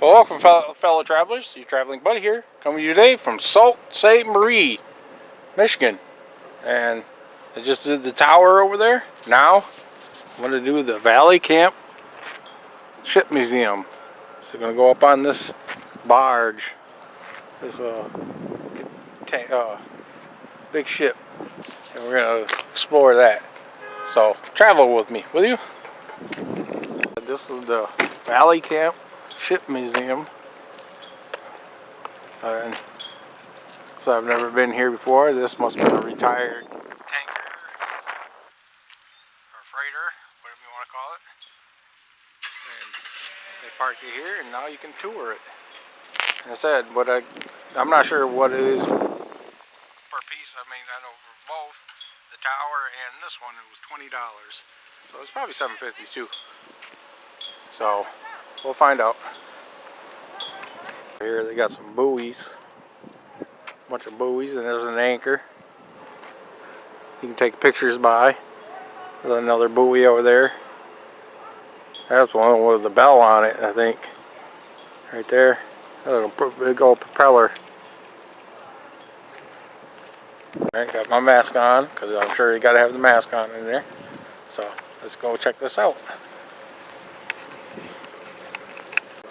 Well, welcome, fellow travelers. Your traveling buddy here, coming to you today from Sault Ste. Michigan. And I just did the tower over there. Now, I'm going to do the ValleyCamp Ship Museum. So I'm going to go up on this barge, this big ship, and we're going to explore that. So, travel with me, will you? This is the ValleyCamp Ship Museum. And so I've never been here before. This must be a retired tanker or freighter, whatever you want to call it. And they park you here, and now you can tour it. And I said, I'm not sure what it is per piece. I mean, I know for both the tower and this one, it was $20. So it's probably $7.50 too. So we'll find out. Here they got some buoys, a bunch of buoys, and there's an anchor. You can take pictures by. There's another buoy over there. That's one with the bell on it, I think. Right there. A little big old propeller. Alright, got my mask on, because I'm sure you got to have the mask on in there. So, let's go check this out.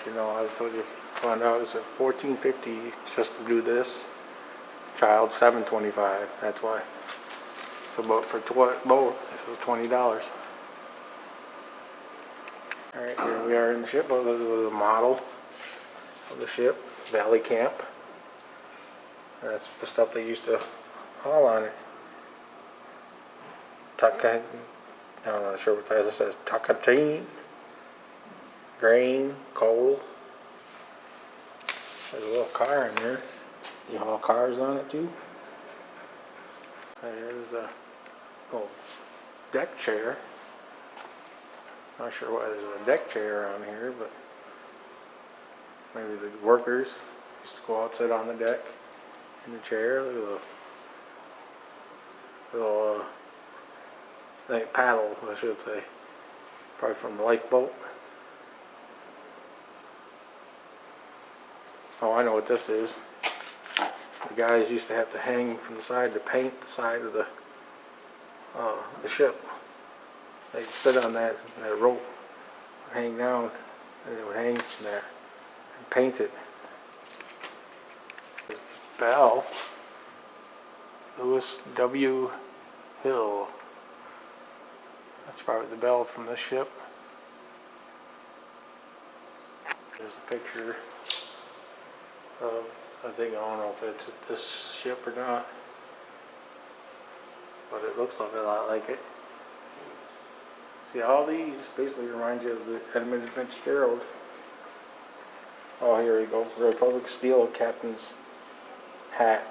You know, I told you, found out it's at $14.50 just to do this. Child $7.25. That's why. So, but for both, it was $20. Alright, here we are in the ship. Well, this is the model of the ship, ValleyCamp. That's the stuff they used to haul on it. I'm not sure what that is. It says Tuckatine, grain, coal. There's a little car in there. You haul cars on it too. There's a little deck chair. Not sure why there's a deck chair around here, but maybe the workers used to go out, sit on the deck in the chair. Look at the little paddle, I should say. Probably from the lifeboat. Oh, I know what this is. The guys used to have to hang from the side to paint the side of the ship. They'd sit on that rope, hang down, and they would hang from there and paint it. There's the bell. Lewis W. Hill. That's probably the bell from this ship. There's a picture of, I don't know if it's this ship or not, but it looks a lot like it. See, all these basically remind you of the Edmund Fitzgerald. Oh, here we go. Republic Steel Captain's hat.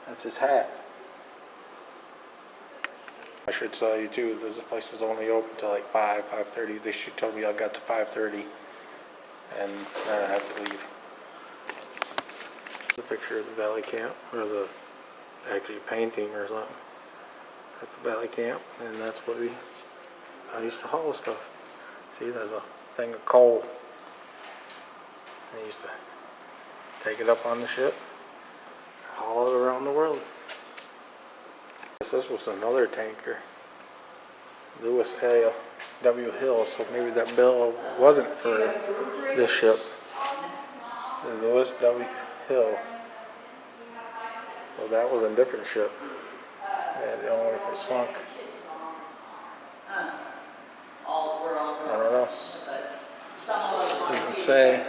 That's his hat. I should tell you too, this place is only open till like 5:30. They should tell me I got to 5:30 and then I have to leave. The picture of the ValleyCamp, or the actually painting or something. That's the ValleyCamp, and that's what I used to haul stuff. See, there's a thing of coal. I used to take it up on the ship, haul it around the world. This was another tanker, Lewis W. Hill, so maybe that bill wasn't for this ship. The Lewis W. Hill. Well, that was a different ship. I don't know if it sunk. I don't know. Doesn't say.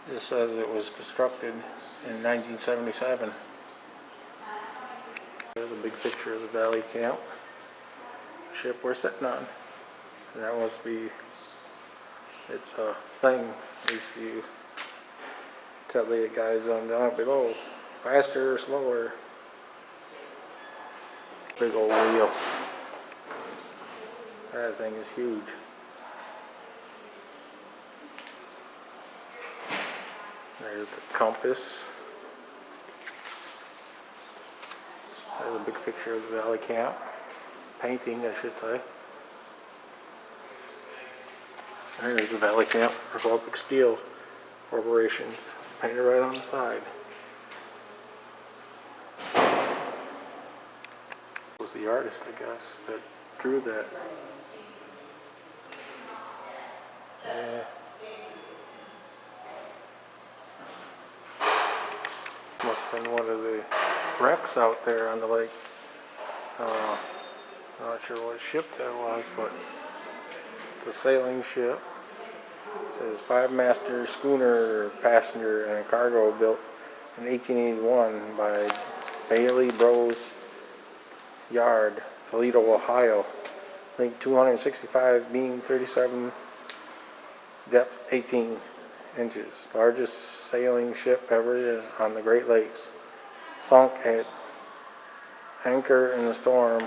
It just says it was constructed in 1977. There's a big picture of the ValleyCamp ship we're sitting on. And that must be its thing. At least you tell the guys on down below, faster or slower. Big old wheel. That thing is huge. There's the compass. There's a big picture of the ValleyCamp. Painting, I should say. There's the ValleyCamp Republic Steel Corporations, painted right on the side. Was the artist, I guess, that drew that. Yeah. Must have been one of the wrecks out there on the lake. Not sure what ship that was, but it's a sailing ship. It says 5-master schooner, passenger, and cargo built in 1881 by Bailey Bros Yard, Toledo, Ohio. Length 265, beam 37, depth 18 inches. Largest sailing ship ever on the Great Lakes. Sunk at anchor in the storm,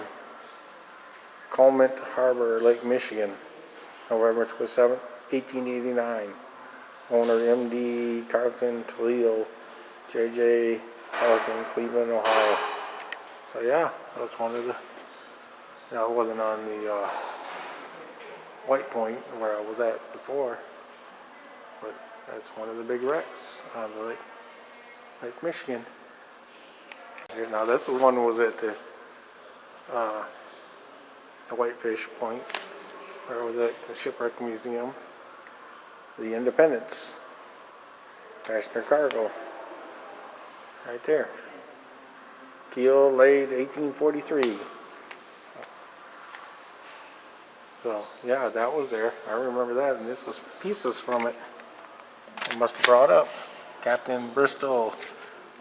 Coleman Harbor, Lake Michigan, November 27, 1889. Owner M.D. Carlton, Toledo, J.J. Pelican, Cleveland, Ohio. So yeah, that's one of the, it wasn't on the White Point where I was at before, but that's one of the big wrecks on the Lake Michigan. Now this one was at the Whitefish Point, where was at the Shipwreck Museum, the Independence, passenger cargo, right there. Keel laid 1843. So yeah, that was there. I remember that, and this is pieces from it. They must have brought up Captain Bristol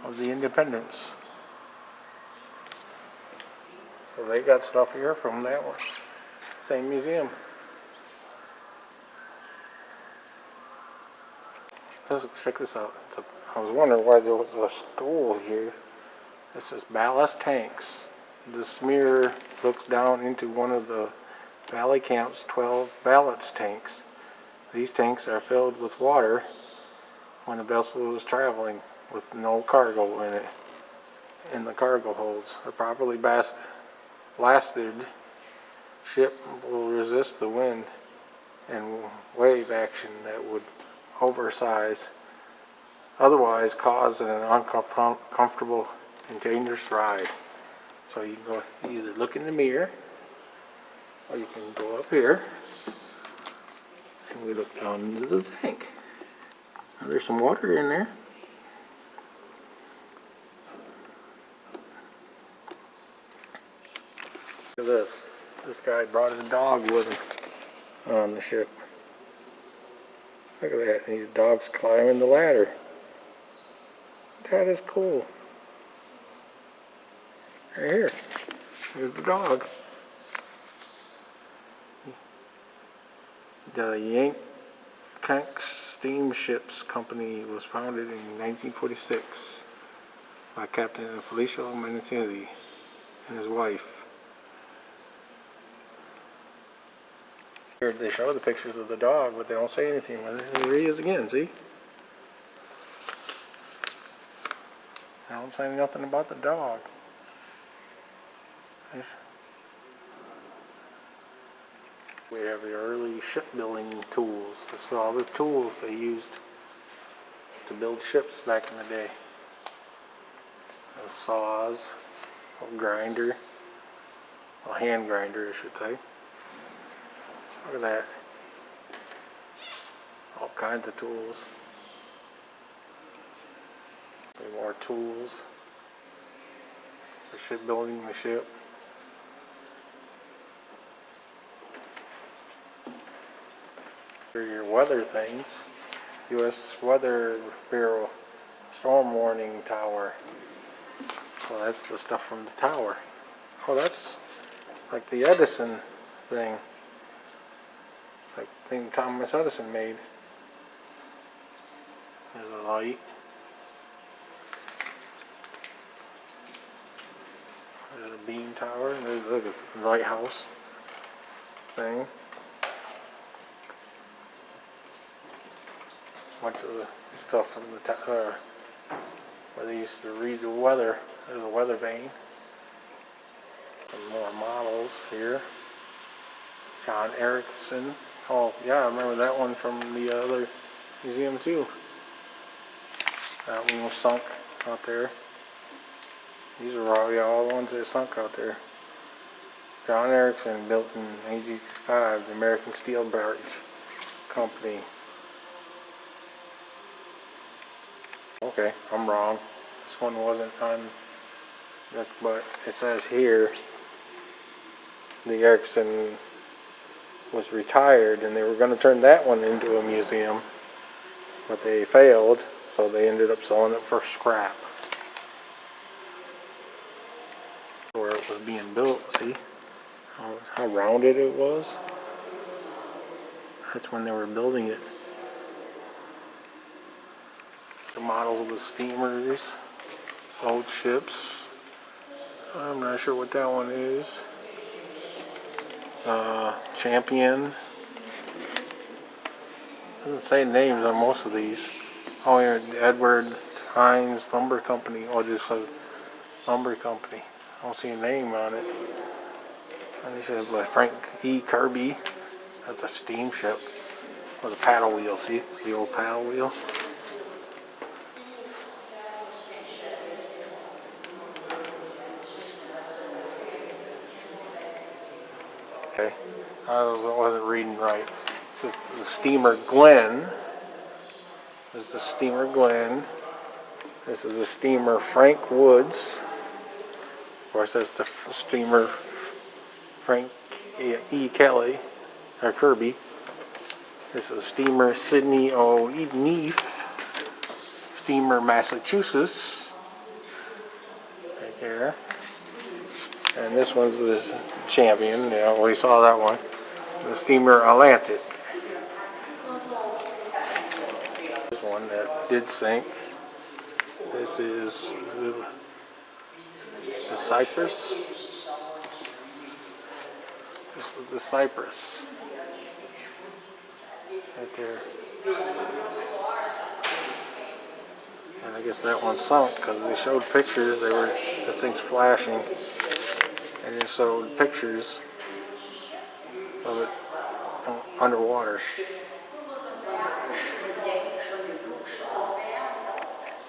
of the Independence. So they got stuff here from that one, same museum. Check this out. I was wondering why there was a stool here. This is Ballast tanks. This mirror looks down into one of the ValleyCamp's 12 ballast tanks. These tanks are filled with water when the vessel is traveling with no cargo in it, in the cargo holds. A properly blasted ship will resist the wind and wave action that would otherwise cause an uncomfortable and dangerous ride. So you can go either look in the mirror, or you can go up here and we look down into the tank. Now there's some water in there. Look at this. This guy brought his dog with him on the ship. Look at that. And these dogs climbing the ladder. That is cool. Right here. Here's the dog. The Yank Steamships Company was founded in 1946 by Captain Felicia Manatini and his wife. Here they show the pictures of the dog, but they don't say anything. Here he is again, see? They don't say nothing about the dog. We have the early shipbuilding tools. This is all the tools they used to build ships back in the day. Saws, a grinder, a hand grinder I should say. Look at that. All kinds of tools. More tools for shipbuilding the ship. For your weather things, U.S. Weather Bureau storm warning tower. So that's the stuff from the tower. Oh, that's like the Edison thing. Like the thing Thomas Edison made. There's a light. There's a beam tower. And there's, look, it's the lighthouse thing. Bunch of the stuff from the tower where they used to read the weather. There's a weather vane. Some more models here. John Erickson Oh, yeah, I remember that one from the other museum too. That one was sunk out there. These are all the ones that sunk out there. John Erickson built in 1855, the American Steel Barge Company. Okay, I'm wrong. This one wasn't on this, but it says here the Erickson was retired and they were going to turn that one into a museum, but they failed, so they ended up selling it for scrap. Where it was being built, see how rounded it was? That's when they were building it. The models of the steamers, old ships. I'm not sure what that one is. Champion. Doesn't say names on most of these. Oh, here, Edward Hines Lumber Company. Oh, it just says Lumber Company. I don't see a name on it. And this is by Frank E. Kirby. That's a steamship with a paddle wheel. See the old paddle wheel? Okay, I wasn't reading right. This is the steamer Glen. This is the steamer Glen. This is the steamer Frank Woods. Of course, that's the steamer Frank E. Kelly, or Kirby. This is steamer Sydney O'Neath. Steamer Massachusetts. Right there. And this one's the Champion. Yeah, we saw that one. The steamer Atlantic. This one that did sink. This is the Cypress. This is the Cypress. Right there. And I guess that one sunk because they showed pictures. This thing's flashing. And they showed pictures of it underwater.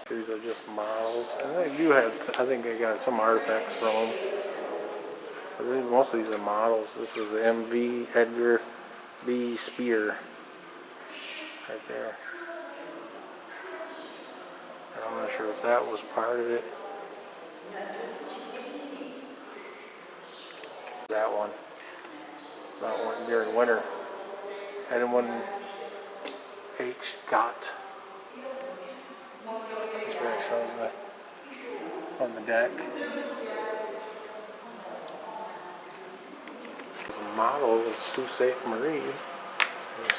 These are just models, and they do have, I think they got some artifacts from them. But most of these are models. This is the MV Edgar B. Spear. Right there. And I'm not sure if that was part of it. That one. It's not one during winter. Edmund H. Gott. Here it shows on the deck. There's a model of Sault Ste. Marie. You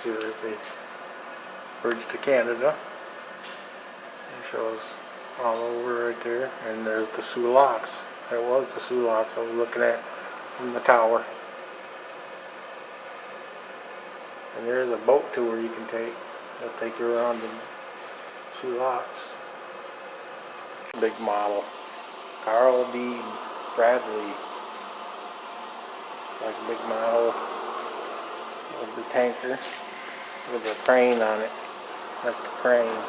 see there's the bridge to Canada. It shows all over right there. And there's the Soo Locks. That was the Soo Locks I was looking at from the tower. And there is a boat tour you can take. They'll take you around the Soo Locks. Big model. Carl D. Bradley. It's like a big model of the tanker with a crane on it. That's the crane.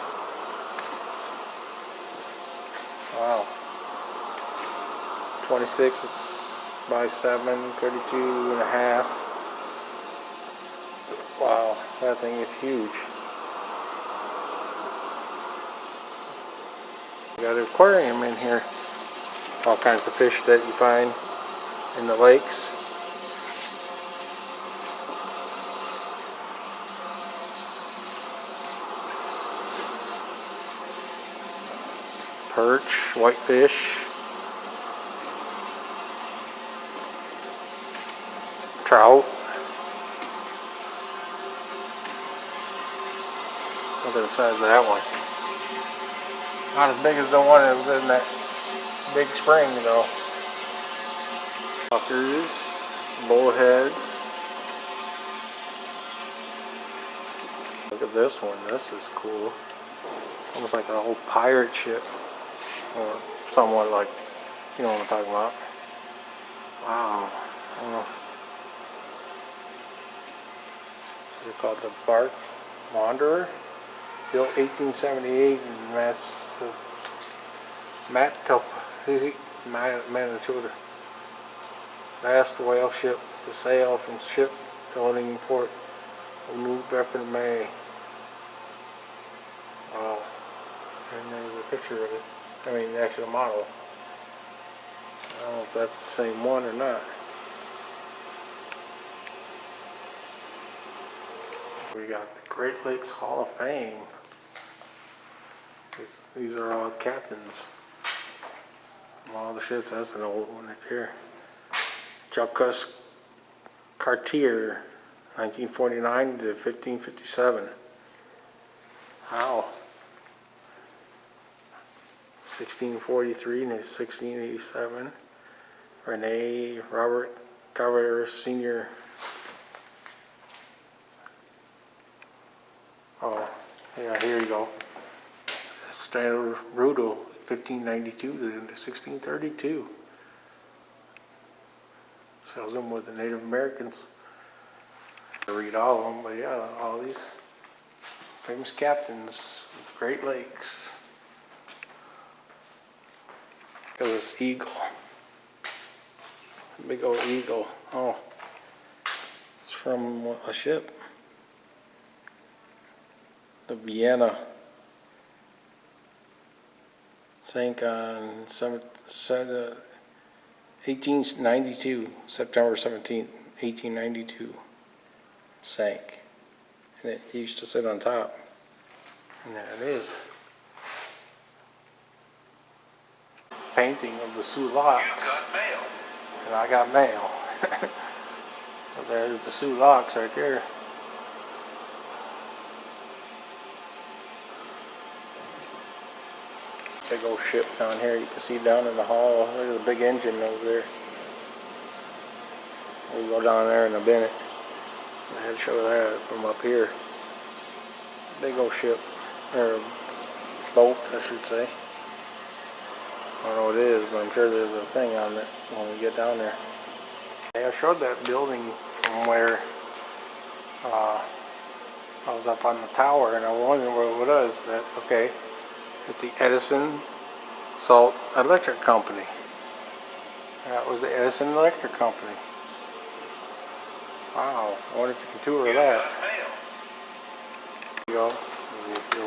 Wow. 26 by 7, 32 and a half. Wow, that thing is huge. We got an aquarium in here. All kinds of fish that you find in the lakes. Perch, whitefish, trout. Look at the size of that one. Not as big as the one that was in that big spring though. Suckers, bullheads. Look at this one. This is cool. Almost like a whole pirate ship. Or somewhat like, you know what I'm talking about. Wow. They're called the Bark Wanderer, built 1878 in Manitoba. Last whale ship to sail from shipbuilding port of New Bedford, May. Wow. And there's a picture of it. I mean, the actual model. I don't know if that's the same one or not. We got the Great Lakes Hall of Fame. These are all captains from all the ships. That's an old one right there. Jacques Cartier, 1949 to 1557. Wow. 1643 to 1687. Rene Robert Carver Sr. Oh, yeah, here you go. Standard Rudo, 1592 to 1632. Sells them with the Native Americans. I read all of them, but yeah, all these famous captains of Great Lakes. Because it's eagle. Big old eagle. Oh, it's from a ship. The Vienna. Sank on 1892, September 17th, 1892. It sank. And it used to sit on top. And there it is. Painting of the Sault Ste. And I got mail. But there's the Sault Ste. Right there. Big old ship down here. You can see down in the hall. There's a big engine over there. We'll go down there in a minute. I had to show that from up here. Big old ship. Or boat, I should say. I don't know what it is, but I'm sure there's a thing on it when we get down there. Hey, I showed that building from where I was up on the tower, and I was wondering what it was. That okay? It's the Edison Sault Electric Company. That was the Edison Electric Company. Wow, I wonder if you can tour that. There you go. If you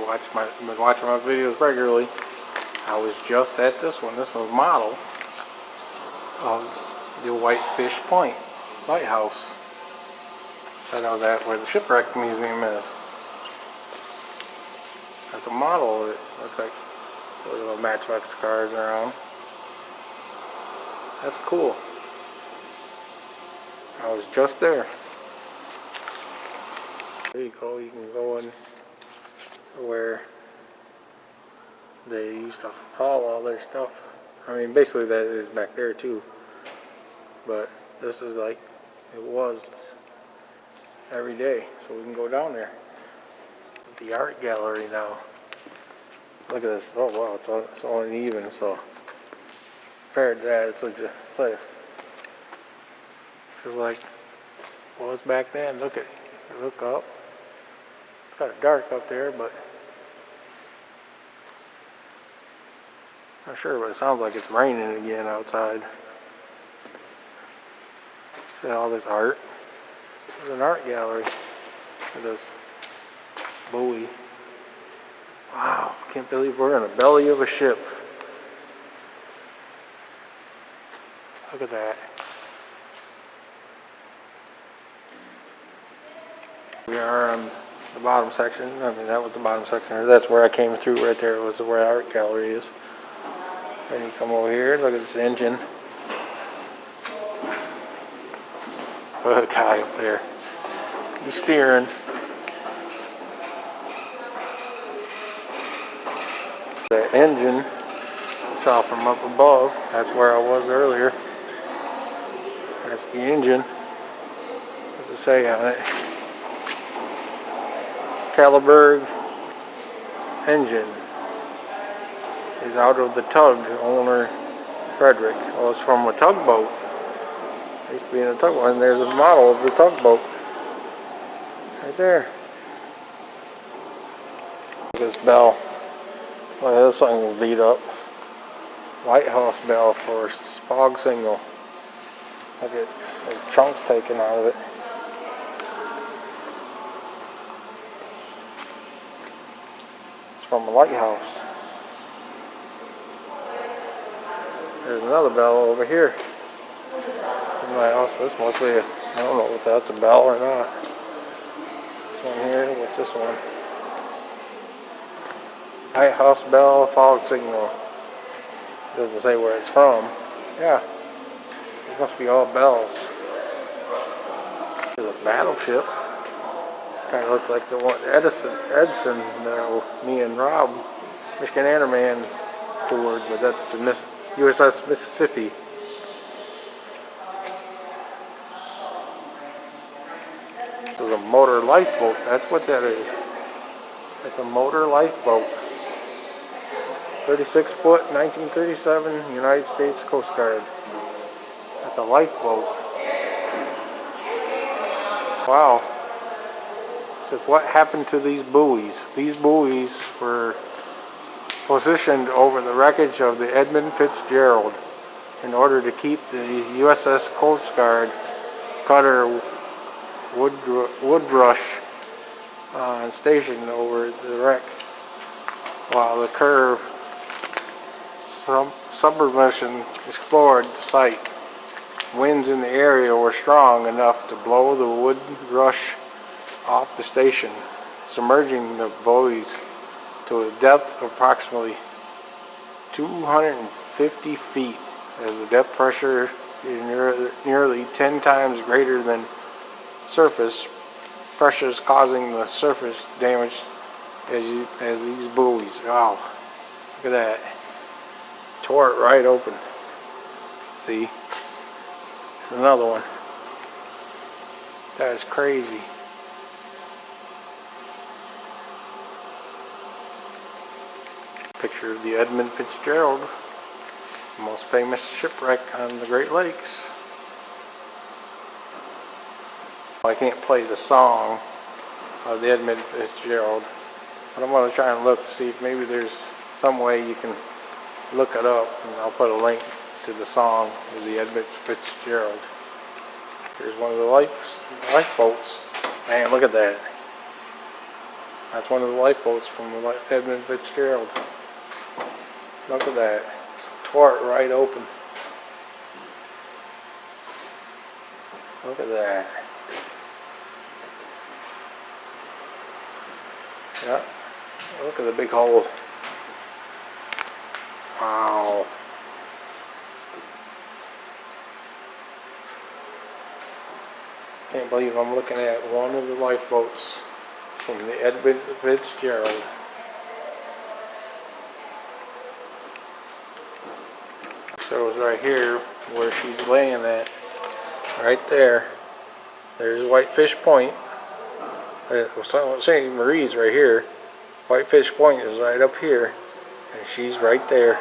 been watching my videos regularly, I was just at this one. This is a model of the Whitefish Point Lighthouse that I was at where the Shipwreck Museum is. That's a model of it. Looks like little matchbox cars around. That's cool. I was just there. There you go. You can go in where they used to haul all their stuff. I mean, basically that is back there too. But this is like it was every day. So we can go down there. The art gallery now. Look at this. Oh wow, it's all uneven. So compared to that, it's just like what was back then. Look up. It's kind of dark up there, but not sure. But it sounds like it's raining again outside. See all this art. There's an art gallery. Look at this. Buoy. Wow, can't believe we're in the belly of a ship. Look at that. We are on the bottom section. I mean, that was the bottom section. That's where I came through right there. Was where the art gallery is. Then you come over here, look at this engine. Look at the guy up there. He's steering. The engine saw from up above. That's where I was earlier. That's the engine. What's it say on it? Caliburg engine is out of the tug. Owner Frederick. Oh, it's from a tugboat. I used to be in a tugboat, and there's a model of the tugboat. Right there. This bell. Well, this thing's beat up. Lighthouse bell for fog signal. Look at the chunks taken out of it. It's from a lighthouse. There's another bell over here. My house. This must be I don't know if that's a bell or not. This one here, what's this one? Lighthouse bell, fog signal. Doesn't say where it's from. Yeah. It must be all bells. There's a battleship. Kind of looks like the one Edson, me and Rob, Michigan Airman toured, but that's the USS Mississippi. This is a motor lifeboat. That's what that is. It's a motor lifeboat. 36 foot, 1937, United States Coast Guard. That's a lifeboat. Wow. So what happened to these buoys? These buoys were positioned over the wreckage of the Edmund Fitzgerald in order to keep the USS Coast Guard cutter Woodrush stationed over the wreck, while the curve submersion explored the site. Winds in the area were strong enough to blow the Woodrush off the station, submerging the buoys to a depth of approximately 250 feet, as the depth pressure is nearly 10 times greater than surface pressures, causing the surface damage as these buoys. Wow, look at that. Tore it right open. See? It's another one. That is crazy. Picture of the Edmund Fitzgerald, the most famous shipwreck on the Great Lakes. I can't play the song of the Edmund Fitzgerald, but I'm going to try and look to see if maybe there's some way you can look it up, and I'll put a link to the song of the Edmund Fitzgerald. Here's one of the lifeboats. Man, look at that. That's one of the lifeboats from the Edmund Fitzgerald. Look at that. Tore it right open. Look at that. Yeah. Look at the big hole. Wow. Can't believe I'm looking at one of the lifeboats from the Edmund Fitzgerald. Shows right here where she's laying at. Right there. There's Whitefish Point. St. Marie's right here. Whitefish Point is right up here. And she's right there.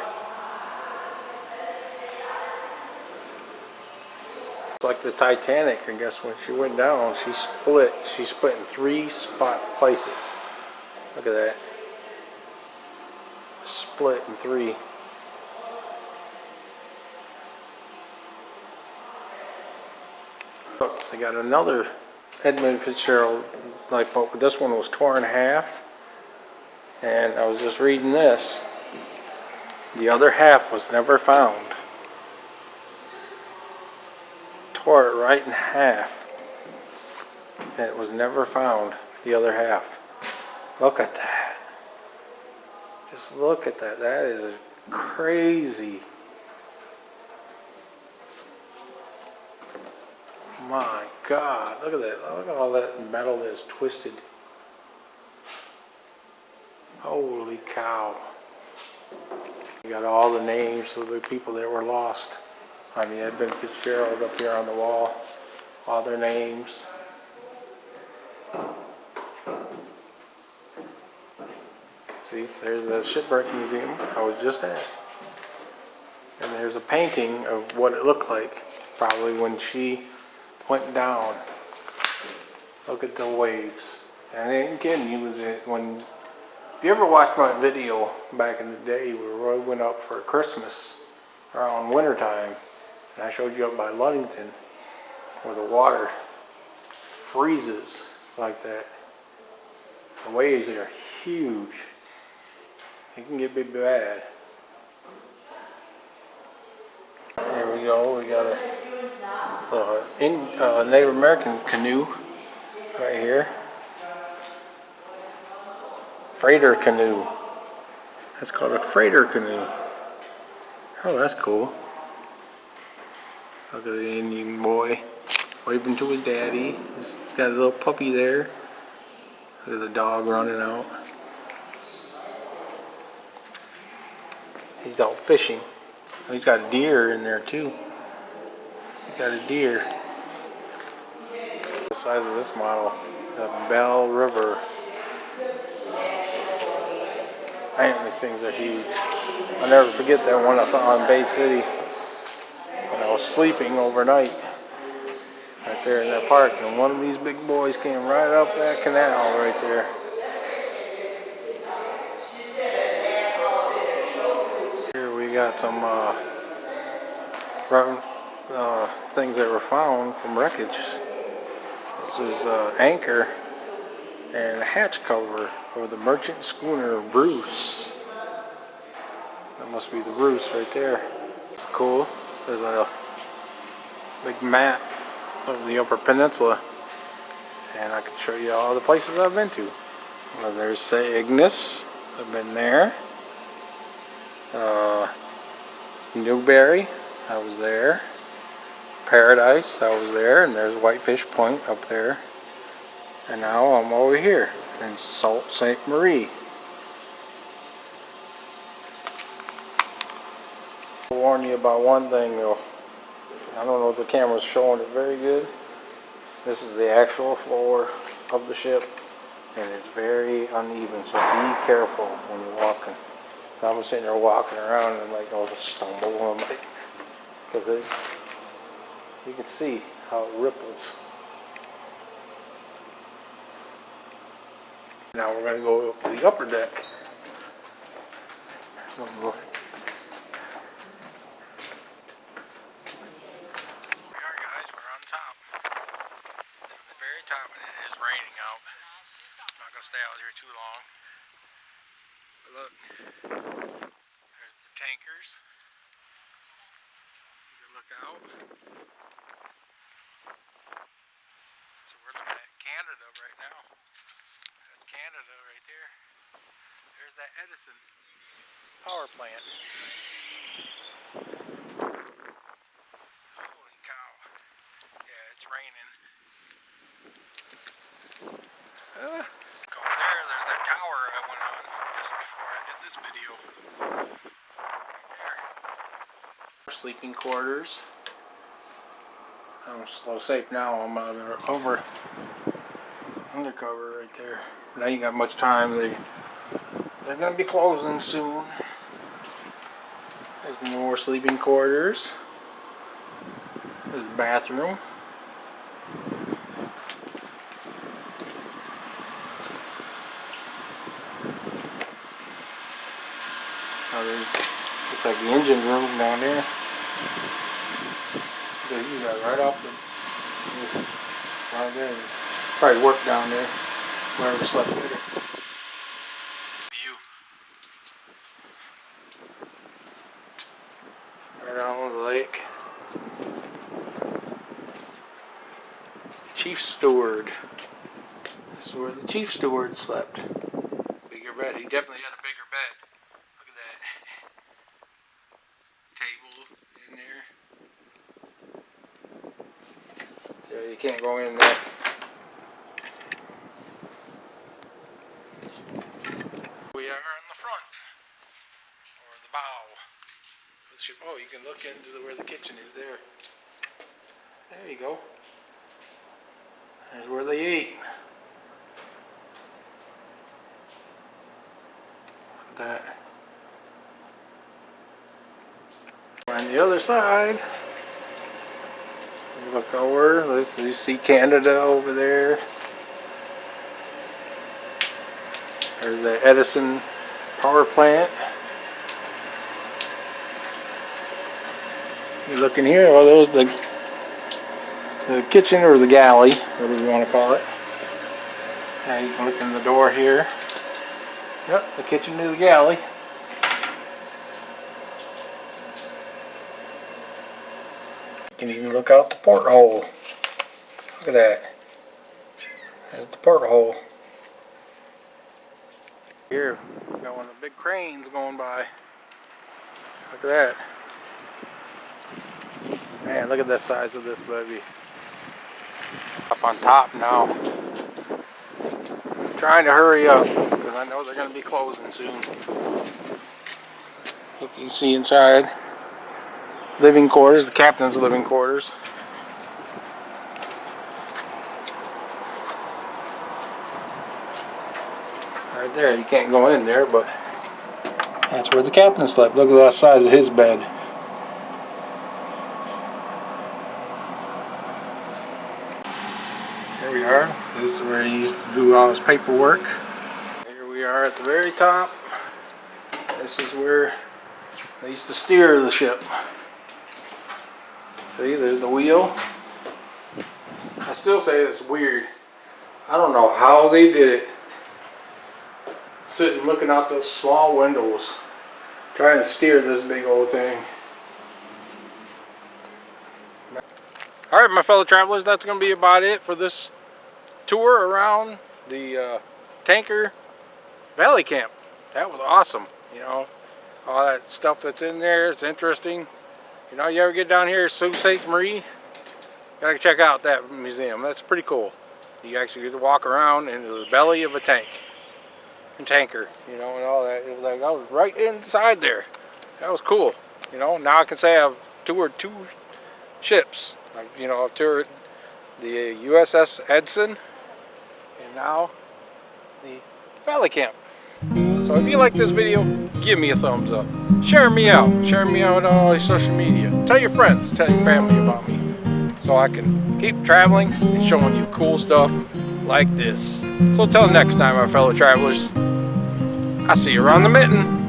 It's like the Titanic, I guess, when she went down, she split. She split in 3 places. Look at that. Split in 3. Look, they got another Edmund Fitzgerald lifeboat, but this one was torn in half. And I was just reading this. The other half was never found. Tore it right in half. And it was never found, the other half. Look at that. Just look at that. That is crazy. My God, look at that. Look at all that metal that's twisted. Holy cow. You got all the names of the people that were lost on the Edmund Fitzgerald up here on the wall. All their names. See, there's the shipwreck museum I was just at. And there's a painting of what it looked like, probably when she went down. Look at the waves. And I ain't kidding you with it. If you ever watched my video back in the day where Roy went up for Christmas around wintertime, and I showed you up by Ludington where the water freezes like that. The waves are huge. It can get bad. There we go. We got a Native American canoe right here. Freighter canoe. That's called a freighter canoe. Oh, that's cool. Look at the Indian boy waving to his daddy. He's got a little puppy there. Look at the dog running out. He's out fishing. He's got a deer in there too. He got a deer. The size of this model, the Bell River. Man, these things are huge. I'll never forget that one I saw in Bay City when I was sleeping overnight right there in that park, and one of these big boys came right up that canal right there. Here we got some things that were found from wreckage. This is anchor and a hatch cover of the merchant schooner Bruce. That must be the Bruce right there. It's cool. There's a big map of the Upper Peninsula, and I can show you all the places I've been to. Well, there's St. Ignace. I've been there. Newberry, I was there. Paradise, I was there, and there's Whitefish Point up there. And now I'm over here in Sault Ste. Marie. I'll warn you about one thing though. I don't know if the camera's showing it very good. This is the actual floor of the ship, and it's very uneven, so be careful when you're walking. So I'm sitting there walking around and like I'll just stumble, and I'm like, because you can see how it ripples. Now we're going to go up to the upper deck. We are, guys, we're on top. At the very top, and it is raining out. I'm not going to stay out here too long. But look, there's the tankers. You can look out. So we're looking at Canada right now. That's Canada right there. There's that Edison power plant. Holy cow. Yeah, it's raining. Over there's that tower I went on just before I did this video. Right there. Sleeping quarters. I'm so safe now. I'm over undercover right there. But I ain't got much time. They're gonna be closing soon. There's the more sleeping quarters. There's the bathroom. Looks like the engine room down there. You got right off the right there. Probably work down there. Wherever slept later. View. Right on the lake. Chief Steward. This is where the Chief Steward slept. Bigger bed. He definitely had a bigger bed. Look at that. Table in there. So you can't go in there. We are in the front, or the bow. Oh, you can look into where the kitchen is there. There you go. There's where they eat. Look at that. On the other side, you look over, you see Canada over there. There's the Edison power plant. You look in here, oh, those the kitchen or the galley, whatever you want to call it. Now you can look in the door here. Yep, the kitchen to the galley. You can even look out the porthole. Look at that. There's the porthole. Here, we got one of the big cranes going by. Look at that. Man, look at the size of this baby. Up on top now. I'm trying to hurry up because I know they're going to be closing soon. You can see inside. Living quarters, the captain's living quarters. Right there, you can't go in there, but that's where the captain slept. Look at the size of his bed. Here we are. This is where he used to do all his paperwork. Here we are at the very top. This is where they used to steer the ship. See, there's the wheel. I still say it's weird. I don't know how they did it. Sitting looking out those small windows, trying to steer this big old thing. Alright, my fellow travelers, that's going to be about it for this tour around the tanker ValleyCamp. That was awesome. You know, all that stuff that's in there, it's interesting. You know, you ever get down here, Sault Ste. Gotta check out that museum. That's pretty cool. You actually get to walk around into the belly of a tanker, you know, and all that. It was like I was right inside there. That was cool. You know, now I can say I've toured 2 ships. I've toured the USS Edson and now the ValleyCamp. So if you like this video, give me a thumbs up. Share me out. Share me out on all your social media. Tell your friends, tell your family about me, so I can keep traveling and showing you cool stuff like this. So till next time, my fellow travelers, I'll see you around the mitten.